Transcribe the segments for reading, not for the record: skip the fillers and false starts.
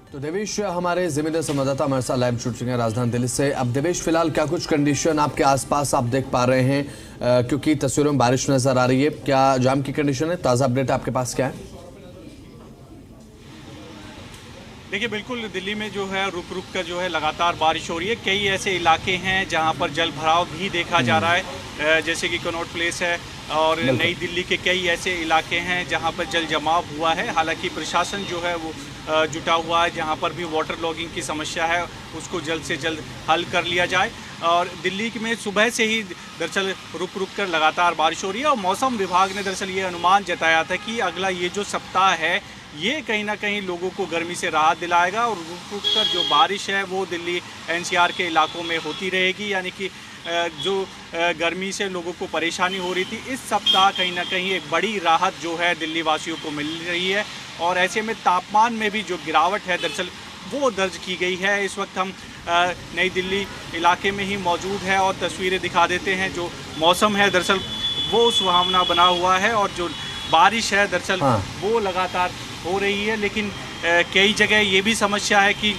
तो देवेश, हमारे जिम्मेदार संवाददाता हमारे साथ लाइव जुड़ चुके हैं राजधानी दिल्ली से। अब देवेश, फिलहाल क्या कुछ कंडीशन आपके आसपास आप देख पा रहे हैं, क्योंकि तस्वीरों में बारिश नजर आ रही है, क्या जाम की कंडीशन है? ताज़ा अपडेट आपके पास क्या है? देखिए, बिल्कुल दिल्ली में जो है रुक रुक कर जो है लगातार बारिश हो रही है। कई ऐसे इलाके हैं जहां पर जल भराव भी देखा जा रहा है, जैसे कि कनॉट प्लेस है और नई दिल्ली के कई ऐसे इलाके हैं जहां पर जल जमाव हुआ है। हालांकि प्रशासन जो है वो जुटा हुआ है, जहां पर भी वाटर लॉगिंग की समस्या है उसको जल्द से जल्द हल कर लिया जाए। और दिल्ली में सुबह से ही दरअसल रुक रुक कर लगातार बारिश हो रही है और मौसम विभाग ने दरअसल ये अनुमान जताया था कि अगला ये जो सप्ताह है ये कहीं ना कहीं लोगों को गर्मी से राहत दिलाएगा और रुक रुक कर जो बारिश है वो दिल्ली एनसीआर के इलाकों में होती रहेगी। यानी कि जो गर्मी से लोगों को परेशानी हो रही थी, इस सप्ताह कहीं ना कहीं एक बड़ी राहत जो है दिल्ली वासियों को मिल रही है। और ऐसे में तापमान में भी जो गिरावट है दरअसल वो दर्ज की गई है। इस वक्त हम नई दिल्ली इलाके में ही मौजूद है और तस्वीरें दिखा देते हैं। जो मौसम है दरअसल वो सुहावना बना हुआ है और जो बारिश है दरअसल वो लगातार हो रही है। लेकिन कई जगह ये भी समस्या है कि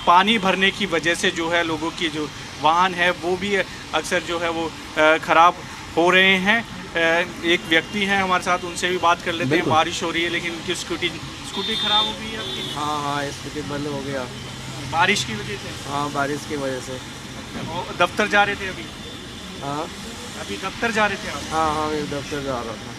पानी भरने की वजह से जो है लोगों की जो वाहन है वो भी अक्सर जो है वो ख़राब हो रहे हैं। एक व्यक्ति हैं हमारे साथ, उनसे भी बात कर लेते हैं। बारिश हो रही है लेकिन उनकी स्कूटी ख़राब हो गई है आपकी? हाँ, स्कूटी बंद हो गया बारिश की वजह से। हाँ, बारिश की वजह से। दफ्तर जा रहे थे अभी? हाँ, अभी दफ्तर जा रहे थे आप? हाँ, मैं दफ्तर जा रहा था।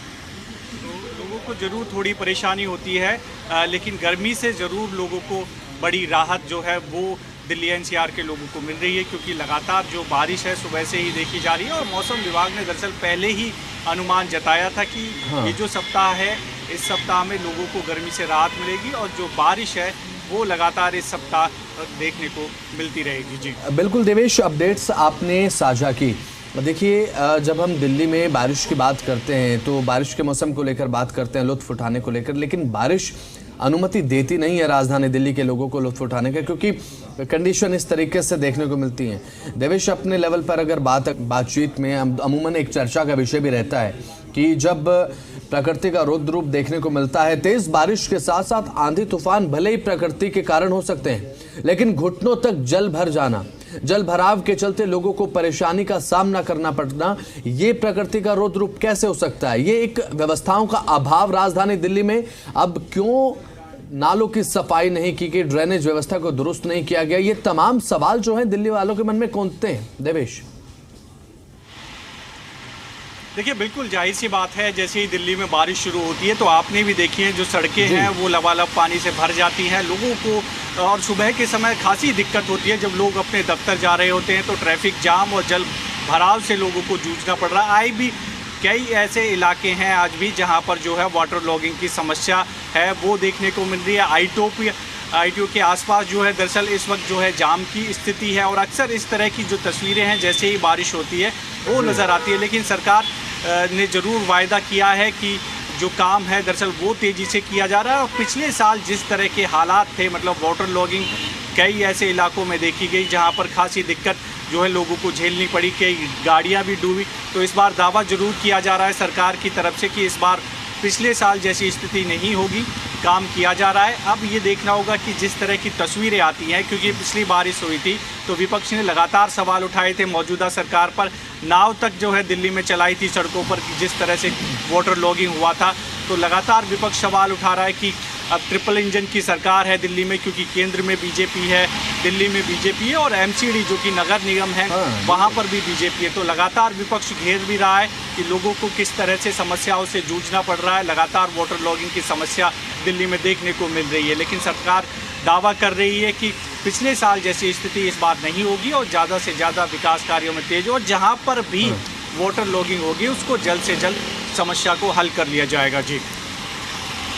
तो लोगों को ज़रूर थोड़ी परेशानी होती है, लेकिन गर्मी से ज़रूर लोगों को बड़ी राहत जो है वो दिल्ली एनसीआर के लोगों को मिल रही है, क्योंकि लगातार जो बारिश है सुबह से ही देखी जा रही है। और मौसम विभाग ने दरअसल पहले ही अनुमान जताया था कि ये जो सप्ताह है इस सप्ताह में लोगों को गर्मी से राहत मिलेगी और जो बारिश है वो लगातार इस सप्ताह देखने को मिलती रहेगी। जी बिल्कुल देवेश, अपडेट्स आपने साझा की। देखिए, जब हम दिल्ली में बारिश की बात करते हैं तो बारिश के मौसम को लेकर बात करते हैं, लुत्फ उठाने को लेकर, लेकिन बारिश अनुमति देती नहीं है राजधानी दिल्ली के लोगों को लुत्फ उठाने का, क्योंकि कंडीशन इस तरीके से देखने को मिलती हैं। देवेश, अपने लेवल पर अगर बातचीत में अमूमन एक चर्चा का विषय भी रहता है कि जब प्रकृति का रौद्र रूप देखने को मिलता है, तेज बारिश के साथ साथ आंधी तूफान भले ही प्रकृति के कारण हो सकते हैं, लेकिन घुटनों तक जल भर जाना, जल भराव के चलते लोगों को परेशानी का सामना करना पड़ना, ये प्रकृति का रौद्र रूप कैसे हो सकता है? ये एक व्यवस्थाओं का अभाव राजधानी दिल्ली में। अब क्यों नालों की सफाई नहीं की गई, ड्रेनेज व्यवस्था को दुरुस्त नहीं किया गया, ये तमाम सवाल जो हैं दिल्ली वालों के मन में कौनते हैं देवेश? देखिए, बिल्कुल जाहिर सी बात है, जैसे ही दिल्ली में बारिश शुरू होती है तो आपने भी देखी है जो सड़कें हैं वो लबालब पानी से भर जाती हैं लोगों को। और सुबह के समय खासी दिक्कत होती है जब लोग अपने दफ्तर जा रहे होते हैं तो ट्रैफिक जाम और जल भराव से लोगों को जूझना पड़ रहा है। भी कई ऐसे इलाके हैं आज भी जहां पर जो है वाटर लॉगिंग की समस्या है वो देखने को मिल रही है। ITO के आसपास जो है दरअसल इस वक्त जो है जाम की स्थिति है और अक्सर इस तरह की जो तस्वीरें हैं जैसे ही बारिश होती है वो नज़र आती है। लेकिन सरकार ने ज़रूर वायदा किया है कि जो काम है दरअसल वो तेज़ी से किया जा रहा है। और पिछले साल जिस तरह के हालात थे, मतलब वाटर लॉगिंग कई ऐसे इलाकों में देखी गई जहां पर खासी दिक्कत जो है लोगों को झेलनी पड़ी, कई गाड़ियां भी डूबी। तो इस बार दावा ज़रूर किया जा रहा है सरकार की तरफ से कि इस बार पिछले साल जैसी स्थिति नहीं होगी, काम किया जा रहा है। अब ये देखना होगा कि जिस तरह की तस्वीरें आती हैं, क्योंकि पिछली बारिश हुई थी तो विपक्ष ने लगातार सवाल उठाए थे मौजूदा सरकार पर, नाव तक जो है दिल्ली में चलाई थी सड़कों पर जिस तरह से वाटर लॉगिंग हुआ था। तो लगातार विपक्ष सवाल उठा रहा है कि अब ट्रिपल इंजन की सरकार है दिल्ली में, क्योंकि केंद्र में बीजेपी है, दिल्ली में बीजेपी है और MCD जो कि नगर निगम है वहाँ पर भी बीजेपी है। तो लगातार विपक्ष घेर भी रहा है कि लोगों को किस तरह से समस्याओं से जूझना पड़ रहा है। लगातार वाटर लॉगिंग की समस्या दिल्ली में देखने को मिल रही है, लेकिन सरकार दावा कर रही है कि पिछले साल जैसी स्थिति इस बार नहीं होगी और ज़्यादा से ज़्यादा विकास कार्यों में तेज, और जहाँ पर भी वाटर लॉगिंग होगी उसको जल्द से जल्द समस्या को हल कर लिया जाएगा। जी,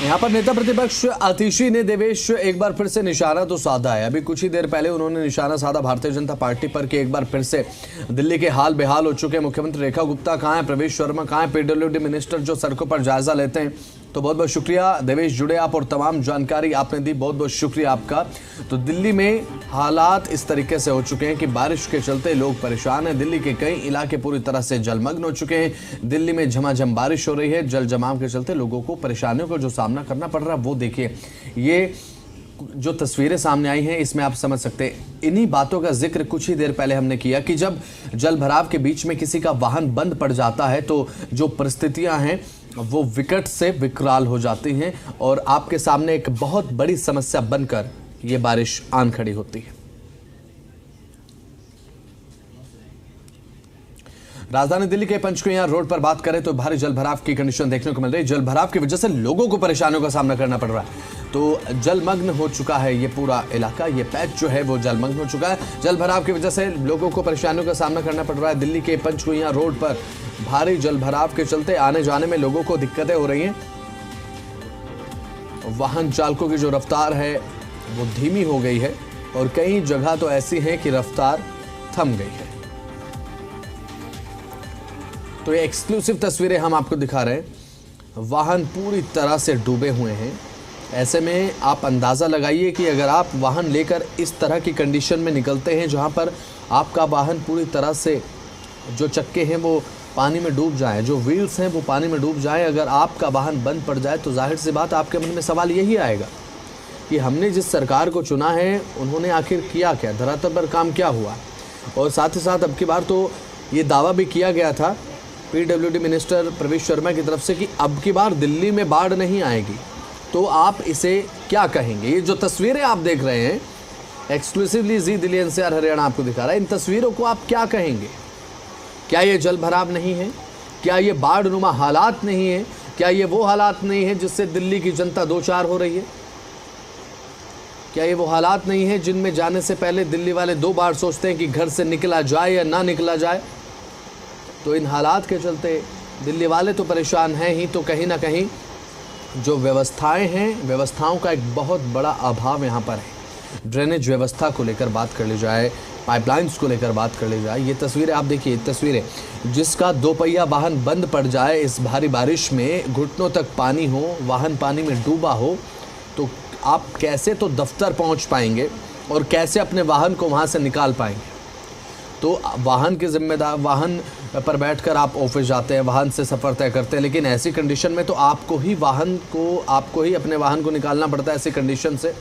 यहाँ पर नेता प्रतिपक्ष आतिशी ने देवेश एक बार फिर से निशाना तो साधा है। अभी कुछ ही देर पहले उन्होंने निशाना साधा भारतीय जनता पार्टी पर कि एक बार फिर से दिल्ली के हाल बेहाल हो चुके हैं। मुख्यमंत्री रेखा गुप्ता कहाँ है, प्रवेश शर्मा कहाँ है, PWD मिनिस्टर जो सड़कों पर जायजा लेते हैं। तो बहुत बहुत शुक्रिया देवेश, जुड़े आप और तमाम जानकारी आपने दी, बहुत बहुत शुक्रिया आपका। तो दिल्ली में हालात इस तरीके से हो चुके हैं कि बारिश के चलते लोग परेशान हैं। दिल्ली के कई इलाके पूरी तरह से जलमग्न हो चुके हैं। दिल्ली में झमाझम बारिश हो रही है, जल जमाव के चलते लोगों को परेशानियों का जो सामना करना पड़ रहा है वो देखिए। ये जो तस्वीरें सामने आई हैं इसमें आप समझ सकते हैं। इन्हीं बातों का जिक्र कुछ ही देर पहले हमने किया कि जब जल भराव के बीच में किसी का वाहन बंद पड़ जाता है तो जो परिस्थितियां हैं वो विकट से विकराल हो जाती हैं और आपके सामने एक बहुत बड़ी समस्या बनकर ये बारिश आन खड़ी होती है। राजधानी दिल्ली के पंचकुला रोड पर बात करें तो भारी जलभराव की कंडीशन देखने को मिल रही है। जलभराव की वजह से लोगों को परेशानियों का सामना करना पड़ रहा है। तो जलमग्न हो चुका है ये पूरा इलाका, ये पैच जो है वो जलमग्न हो चुका है। जलभराव की वजह से लोगों को परेशानियों का सामना करना पड़ रहा है। दिल्ली के पंचकुला रोड पर भारी जलभराव के चलते आने जाने में लोगों को दिक्कतें हो रही हैं। वाहन चालकों की जो रफ्तार है वो धीमी हो गई है और कई जगह तो ऐसी है कि रफ्तार थम गई है। तो ये एक्सक्लूसिव तस्वीरें हम आपको दिखा रहे हैं। वाहन पूरी तरह से डूबे हुए हैं। ऐसे में आप अंदाज़ा लगाइए कि अगर आप वाहन लेकर इस तरह की कंडीशन में निकलते हैं जहां पर आपका वाहन पूरी तरह से जो चक्के हैं वो पानी में डूब जाए, जो व्हील्स हैं वो पानी में डूब जाए, अगर आपका वाहन बंद पड़ जाए तो जाहिर सी बात आपके मन में सवाल यही आएगा कि हमने जिस सरकार को चुना है उन्होंने आखिर किया क्या, धरातल पर काम क्या हुआ। और साथ ही साथ अब की बार तो ये दावा भी किया गया था पीडब्ल्यूडी मिनिस्टर प्रवेश शर्मा की तरफ से कि अब की बार दिल्ली में बाढ़ नहीं आएगी। तो आप इसे क्या कहेंगे? ये जो तस्वीरें आप देख रहे हैं एक्सक्लूसिवली जी दिल्ली एनसीआर हरियाणा आपको दिखा रहा है, इन तस्वीरों को आप क्या कहेंगे? क्या ये जल भराव नहीं है? क्या ये बाढ़ नुमा हालात नहीं है? क्या ये वो हालात नहीं है जिससे दिल्ली की जनता दो चार हो रही है? क्या ये वो हालात नहीं है जिनमें जाने से पहले दिल्ली वाले दो बार सोचते हैं कि घर से निकला जाए या ना निकला जाए? तो इन हालात के चलते दिल्ली वाले तो परेशान हैं ही, तो कहीं ना कहीं जो व्यवस्थाएं हैं, व्यवस्थाओं का एक बहुत बड़ा अभाव यहाँ पर है। ड्रेनेज व्यवस्था को लेकर बात कर ली जाए, पाइपलाइंस को लेकर बात कर ली जाए, ये तस्वीरें आप देखिए, तस्वीरें जिसका दो पहिया वाहन बंद पड़ जाए इस भारी बारिश में, घुटनों तक पानी हो, वाहन पानी में डूबा हो, तो आप कैसे तो दफ्तर पहुँच पाएंगे और कैसे अपने वाहन को वहाँ से निकाल पाएंगे। तो वाहन के जिम्मेदार, वाहन पर बैठकर आप ऑफिस जाते हैं, वाहन से सफ़र तय करते हैं, लेकिन ऐसी कंडीशन में तो आपको ही अपने वाहन को निकालना पड़ता है। ऐसी कंडीशन से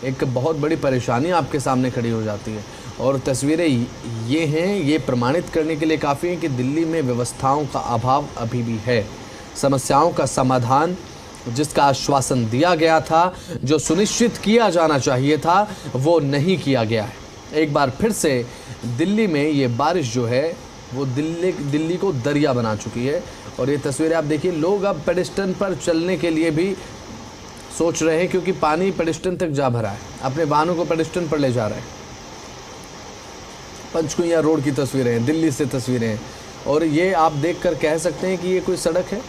एक बहुत बड़ी परेशानी आपके सामने खड़ी हो जाती है। और तस्वीरें ये हैं, ये प्रमाणित करने के लिए काफ़ी है कि दिल्ली में व्यवस्थाओं का अभाव अभी भी है। समस्याओं का समाधान जिसका आश्वासन दिया गया था, जो सुनिश्चित किया जाना चाहिए था, वो नहीं किया गया है। एक बार फिर से दिल्ली में ये बारिश जो है वो दिल्ली को दरिया बना चुकी है। और ये तस्वीरें आप देखिए, लोग अब पेडेस्ट्रियन पर चलने के लिए भी सोच रहे हैं क्योंकि पानी पेडेस्ट्रियन तक जा भरा है, अपने वाहनों को पेडेस्ट्रियन पर ले जा रहे हैं। पंचकुला रोड की तस्वीरें हैं, दिल्ली से तस्वीरें हैं, और ये आप देखकर कह सकते हैं कि ये कोई सड़क है?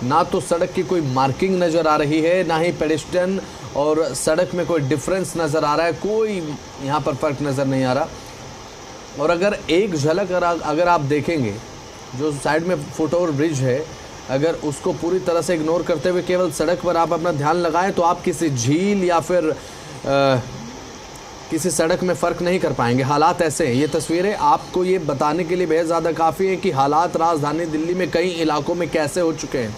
ना तो सड़क की कोई मार्किंग नज़र आ रही है, ना ही पेडेस्ट्रियन और सड़क में कोई डिफरेंस नज़र आ रहा है, कोई यहाँ पर फ़र्क नज़र नहीं आ रहा। और अगर एक झलक अगर आप देखेंगे, जो साइड में फुटओवर ब्रिज है, अगर उसको पूरी तरह से इग्नोर करते हुए केवल सड़क पर आप अपना ध्यान लगाएं तो आप किसी झील या फिर किसी सड़क में फ़र्क नहीं कर पाएंगे। हालात ऐसे हैं। ये तस्वीरें आपको ये बताने के लिए बेहद ज़्यादा काफ़ी है कि हालात राजधानी दिल्ली में कई इलाकों में कैसे हो चुके हैं।